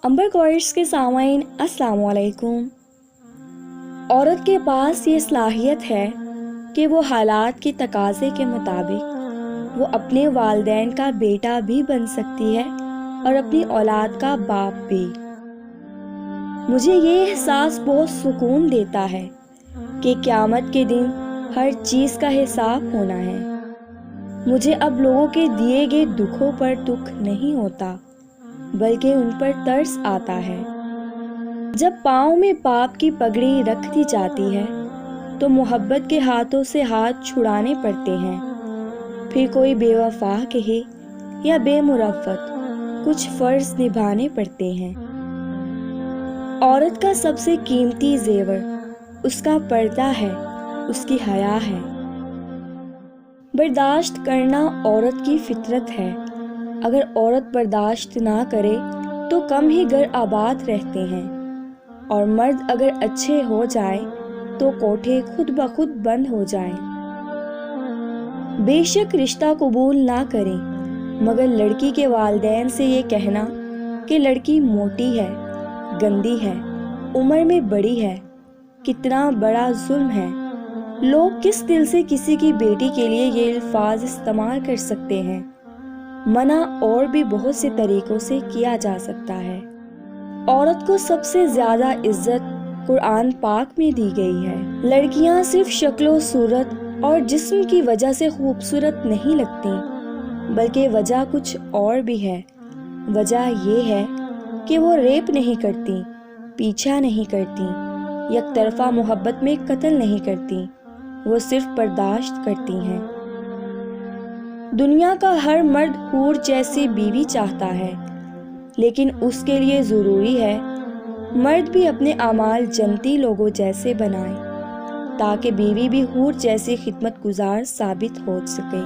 अंबर chords के सामाइन अस्सलाम वालेकुम। औरत के पास ये सलाहियत है कि वो हालात के तकाज़े के मुताबिक वो अपने वालिदैन का बेटा भी बन सकती है और अपनी औलाद का बाप भी। मुझे ये एहसास बहुत सुकून देता है कि क़यामत के दिन हर चीज़ का हिसाब होना है। मुझे अब लोगों के दिए गए दुखों पर दुख नहीं होता, बल्कि उन पर तरस आता है। जब पाँव में बाप की पगड़ी रख दी जाती है तो मोहब्बत के हाथों से हाथ छुड़ाने पड़ते हैं। फिर कोई बेवफा कहे या बेमुरफ़्फ़त, कुछ फ़र्ज़ निभाने पड़ते हैं। औरत का सबसे कीमती ज़ेवर उसका पर्दा है, उसकी हया है। बर्दाश्त करना औरत की फितरत है। अगर औरत बर्दाश्त ना करे तो कम ही घर आबाद रहते हैं, और मर्द अगर अच्छे हो जाए तो कोठे खुद ब खुद बंद हो जाएं। बेशक रिश्ता कबूल ना करें, मगर लड़की के वालिदैन से ये कहना कि लड़की मोटी है, गंदी है, उम्र में बड़ी है, कितना बड़ा जुल्म है। लोग किस दिल से किसी की बेटी के लिए ये अल्फाज इस्तेमाल कर सकते हैं? मना और भी बहुत से तरीकों से किया जा सकता है। औरत को सबसे ज़्यादा इज्जत कुरान पाक में दी गई है। लड़कियां सिर्फ शक्लो सूरत और जिस्म की वजह से खूबसूरत नहीं लगती, बल्कि वजह कुछ और भी है। वजह ये है कि वो रेप नहीं करती, पीछा नहीं करती, एक तरफा मोहब्बत में कत्ल नहीं करती, वो सिर्फ बर्दाश्त करती हैं। दुनिया का हर मर्द हूर जैसी बीवी चाहता है, लेकिन उसके लिए ज़रूरी है मर्द भी अपने आमाल जन्नती लोगों जैसे बनाए, ताकि बीवी भी हूर जैसी खिदमत गुजार साबित हो सके।